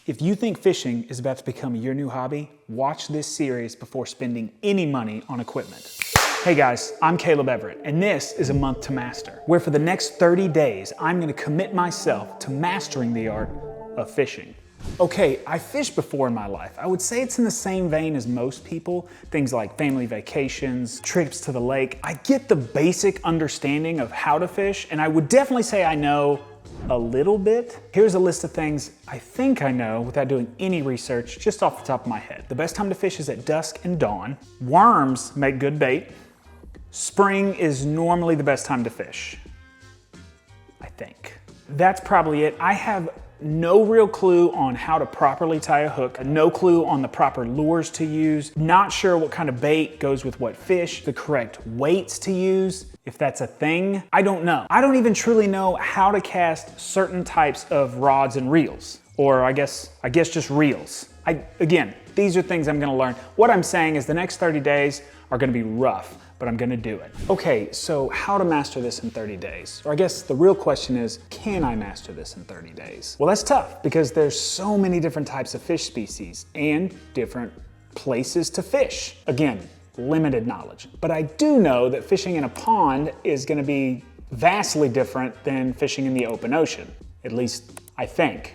If you think fishing is about to become your new hobby, watch this series before spending any money on equipment. Hey guys, I'm Caleb Everett, and this is A Month to Master, where for the next 30 days, I'm gonna commit myself to mastering the art of fishing. Okay, I fished before in my life. I would say it's in the same vein as most people. Things like family vacations, trips to the lake. I get the basic understanding of how to fish, and I would definitely say I know a little bit. Here's a list of things I think I know without doing any research, just off the top of my head. The best time to fish is at dusk and dawn. Worms make good bait. Spring is normally the best time to fish, I think. That's probably it. I have no real clue on how to properly tie a hook, no clue on the proper lures to use, not sure what kind of bait goes with what fish, the correct weights to use, if that's a thing. I don't know. I don't even truly know how to cast certain types of rods and reels, or I guess just reels. Again, these are things I'm gonna learn. What I'm saying is the next 30 days are gonna be rough, but I'm gonna do it. Okay, so how to master this in 30 days? Or I guess the real question is, can I master this in 30 days? Well, that's tough because there's so many different types of fish species and different places to fish. Again, limited knowledge. But I do know that fishing in a pond is gonna be vastly different than fishing in the open ocean. At least, I think.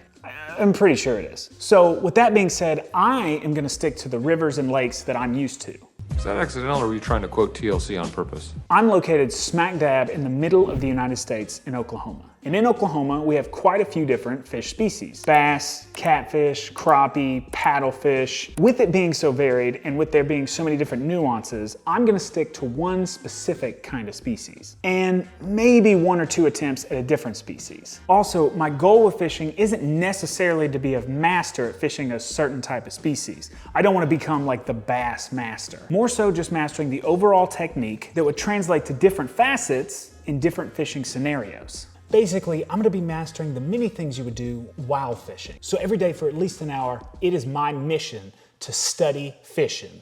I'm pretty sure it is. So with that being said, I am gonna stick to the rivers and lakes that I'm used to. Is that accidental, or were you trying to quote TLC on purpose? I'm located smack dab in the middle of the United States in Oklahoma. And in Oklahoma, we have quite a few different fish species. Bass, catfish, crappie, paddlefish. With it being so varied and with there being so many different nuances, I'm gonna stick to one specific kind of species and maybe one or two attempts at a different species. Also, my goal with fishing isn't necessarily to be a master at fishing a certain type of species. I don't wanna become like the bass master. More so just mastering the overall technique that would translate to different facets in different fishing scenarios. Basically, I'm gonna be mastering the many things you would do while fishing. So every day for at least an hour, it is my mission to study fishing.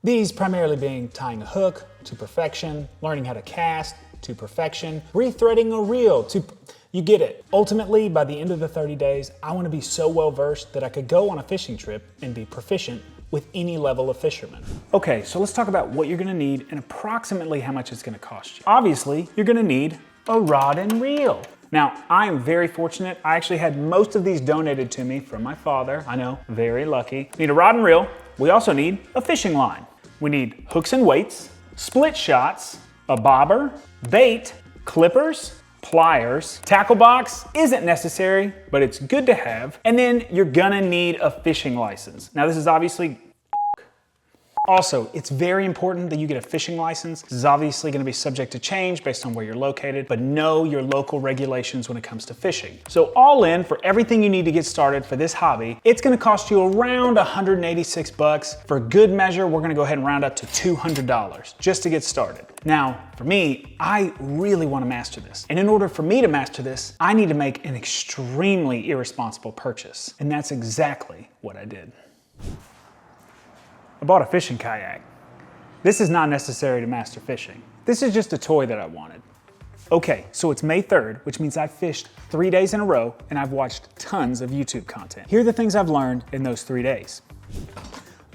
These primarily being tying a hook to perfection, learning how to cast to perfection, rethreading a reel to, you get it. Ultimately, by the end of the 30 days, I wanna be so well versed that I could go on a fishing trip and be proficient with any level of fisherman. Okay, so let's talk about what you're gonna need and approximately how much it's gonna cost you. Obviously, you're gonna need a rod and reel. Now, I am very fortunate. I actually had most of these donated to me from my father. I know, very lucky. We need a rod and reel. We also need a fishing line. We need hooks and weights, split shots, a bobber, bait, clippers, pliers. Tackle box isn't necessary, but it's good to have. And then you're gonna need a fishing license. Now, this is obviously also, it's very important that you get a fishing license. This is obviously gonna be subject to change based on where you're located, but know your local regulations when it comes to fishing. So all in, for everything you need to get started for this hobby, it's gonna cost you around 186 bucks. For good measure, we're gonna go ahead and round up to $200 just to get started. Now, for me, I really wanna master this. And in order for me to master this, I need to make an extremely irresponsible purchase. And that's exactly what I did. I bought a fishing kayak. This is not necessary to master fishing. This is just a toy that I wanted. Okay, so it's May 3rd, which means I've fished 3 days in a row and I've watched tons of YouTube content. Here are the things I've learned in those 3 days.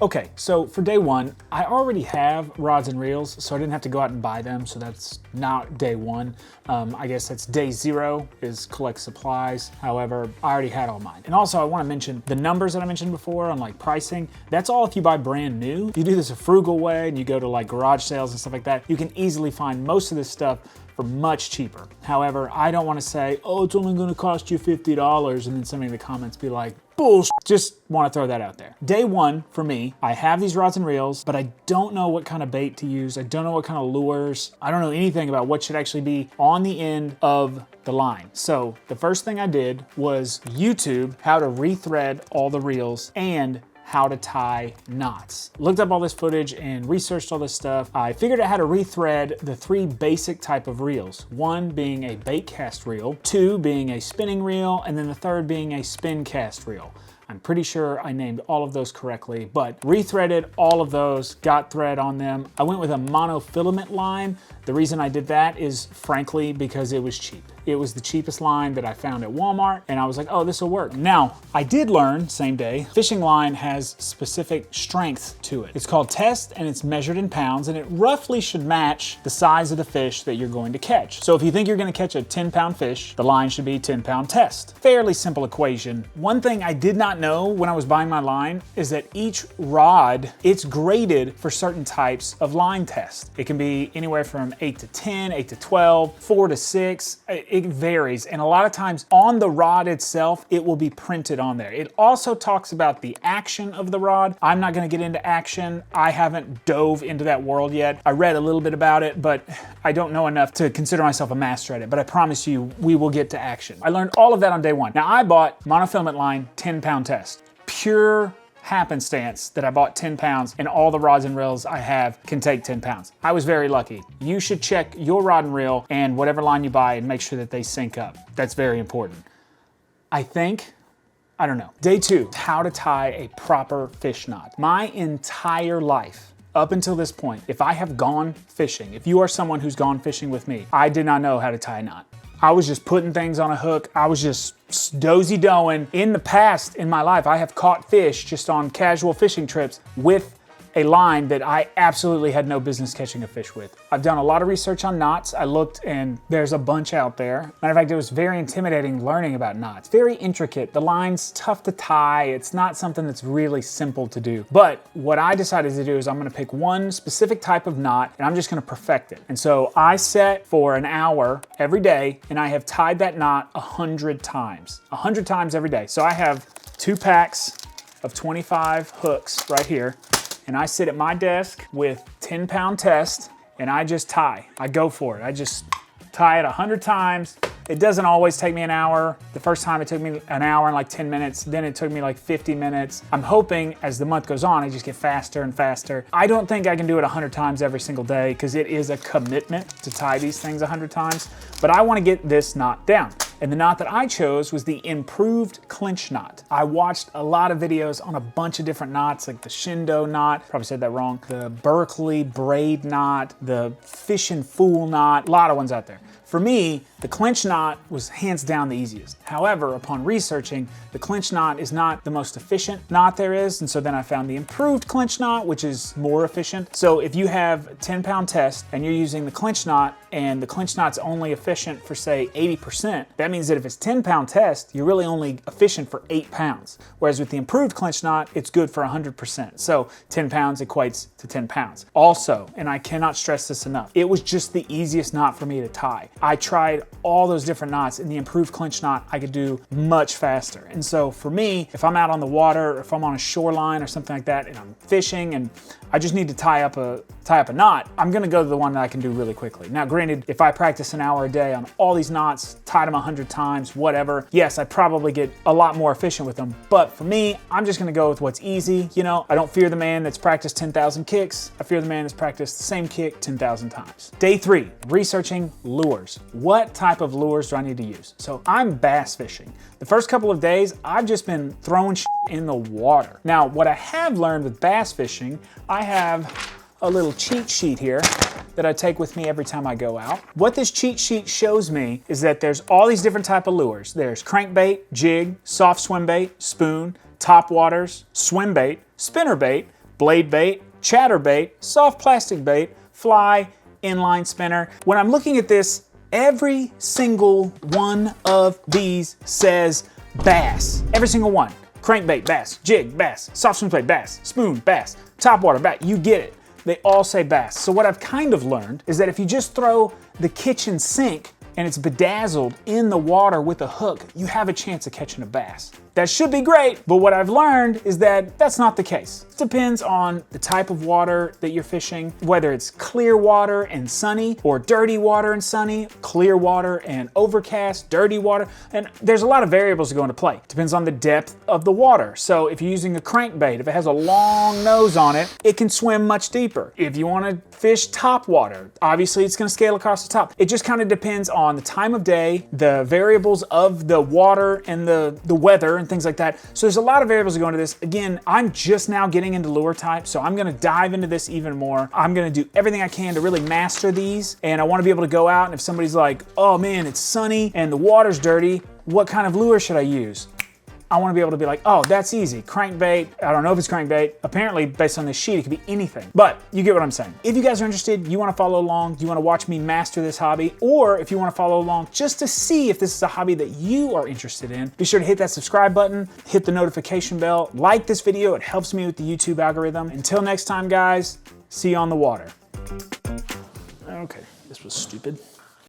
Okay, so for day one, I already have rods and reels, so I didn't have to go out and buy them, so that's not day one. I guess that's day 0 is collect supplies. However, I already had all mine. And also I wanna mention the numbers that I mentioned before on like pricing, that's all if you buy brand new. If you do this a frugal way and you go to like garage sales and stuff like that, you can easily find most of this stuff for much cheaper. However, I don't wanna say, oh, it's only gonna cost you $50, and then somebody in the comments be like, bullshit. Just wanna throw that out there. Day one, for me, I have these rods and reels, but I don't know what kind of bait to use. I don't know what kind of lures. I don't know anything about what should actually be on the end of the line. So the first thing I did was YouTube how to rethread all the reels and how to tie knots. Looked up all this footage and researched all this stuff. I figured out how to rethread the 3 basic type of reels. 1 being a bait cast reel, 2 being a spinning reel, and then the 3rd being a spin cast reel. I'm pretty sure I named all of those correctly, but rethreaded all of those, got thread on them. I went with a monofilament line. The reason I did that is frankly because it was cheap. It was the cheapest line that I found at Walmart, and I was like, oh, this will work. Now, I did learn, same day, fishing line has specific strength to it. It's called test, and it's measured in pounds, and it roughly should match the size of the fish that you're going to catch. So if you think you're gonna catch a 10-pound fish, the line should be 10-pound test. Fairly simple equation. One thing I did not know when I was buying my line is that each rod, it's graded for certain types of line test. It can be anywhere from 8 to 10, 8 to 12, 4 to 6. It varies, and a lot of times on the rod itself, it will be printed on there. It also talks about the action of the rod. I'm not gonna get into action. I haven't dove into that world yet. I read a little bit about it, but I don't know enough to consider myself a master at it, but I promise you, we will get to action. I learned all of that on day 1. Now I bought monofilament line 10-pound test. Pure happenstance that I bought 10 pounds and all the rods and reels I have can take 10 pounds. I was very lucky. You should check your rod and reel and whatever line you buy and make sure that they sync up. That's very important. I don't know. Day 2, how to tie a proper fish knot. My entire life, up until this point, if I have gone fishing, if you are someone who's gone fishing with me, I did not know how to tie a knot. I was just putting things on a hook. I was just dozy-doing. In the past, in my life, I have caught fish just on casual fishing trips with a line that I absolutely had no business catching a fish with. I've done a lot of research on knots. I looked and there's a bunch out there. Matter of fact, it was very intimidating learning about knots. Very intricate. The line's tough to tie. It's not something that's really simple to do. But what I decided to do is I'm gonna pick one specific type of knot and I'm just gonna perfect it. And so I set for an hour every day and I have tied that knot 100 times. 100 times every day. So I have 2 packs of 25 hooks right here. And I sit at my desk with 10-pound test and I just tie. I go for it. I just tie it 100 times. It doesn't always take me an hour. The first time it took me an hour and like 10 minutes. Then it took me like 50 minutes. I'm hoping as the month goes on, I just get faster and faster. I don't think I can do it 100 times every single day because it is a commitment to tie these things 100 times. But I want to get this knot down. And the knot that I chose was the improved clinch knot. I watched a lot of videos on a bunch of different knots, like the Shindo knot, probably said that wrong, the Berkeley braid knot, the Fish and Fool knot, a lot of ones out there. For me, the clinch knot was hands down the easiest. However, upon researching, the clinch knot is not the most efficient knot there is, and so then I found the improved clinch knot, which is more efficient. So if you have a 10-pound test and you're using the clinch knot, and the clinch knot's only efficient for say 80%, that means that if it's 10-pound test, you're really only efficient for 8 pounds. Whereas with the improved clinch knot, it's good for 100%. So 10 pounds equates to 10 pounds. Also, and I cannot stress this enough, it was just the easiest knot for me to tie. I tried all those different knots, and the improved clinch knot I could do much faster. And so for me, if I'm out on the water, or if I'm on a shoreline or something like that, and I'm fishing and I just need to tie up a knot, I'm gonna go to the one that I can do really quickly. Now granted, if I practice an hour a day on all these knots, tied them 100 times, whatever, yes, I probably get a lot more efficient with them. But for me, I'm just gonna go with what's easy. You know, I don't fear the man that's practiced 10,000 kicks. I fear the man that's practiced the same kick 10,000 times. Day 3, researching lures. What type of lures do I need to use? So I'm bass fishing. The first couple of days, I've just been throwing shit in the water. Now, what I have learned with bass fishing, I have a little cheat sheet here that I take with me every time I go out. What this cheat sheet shows me is that there's all these different type of lures. There's crankbait, jig, soft swim bait, spoon, top waters, swim bait, spinner bait, blade bait, chatter bait, soft plastic bait, fly, inline spinner. When I'm looking at this, every single one of these says bass. Every single one. Crankbait, bass, jig, bass, soft swim bait, bass, spoon, bass, top water, bass. You get it. They all say bass. So what I've kind of learned is that if you just throw the kitchen sink and it's bedazzled in the water with a hook, you have a chance of catching a bass. That should be great, but what I've learned is that that's not the case. It depends on the type of water that you're fishing, whether it's clear water and sunny, or dirty water and sunny, clear water and overcast, dirty water, and there's a lot of variables that go into play. Depends on the depth of the water. So if you're using a crankbait, if it has a long nose on it, it can swim much deeper. If you want to fish top water, obviously it's going to scale across the top. It just kind of depends on the time of day, the variables of the water and the weather and things like that. So there's a lot of variables that go into this. Again, I'm just now getting into lure type, so I'm going to dive into this even more. I'm going to do everything I can to really master these, and I want to be able to go out, and if somebody's like, oh man, it's sunny and the water's dirty, what kind of lure should I use? I want to be able to be like, oh, that's easy. Crankbait. I don't know if it's crankbait. Apparently, based on this sheet, it could be anything. But you get what I'm saying. If you guys are interested, you want to follow along, you want to watch me master this hobby, or if you want to follow along just to see if this is a hobby that you are interested in, be sure to hit that subscribe button, hit the notification bell, like this video. It helps me with the YouTube algorithm. Until next time, guys, see you on the water. Okay, this was stupid.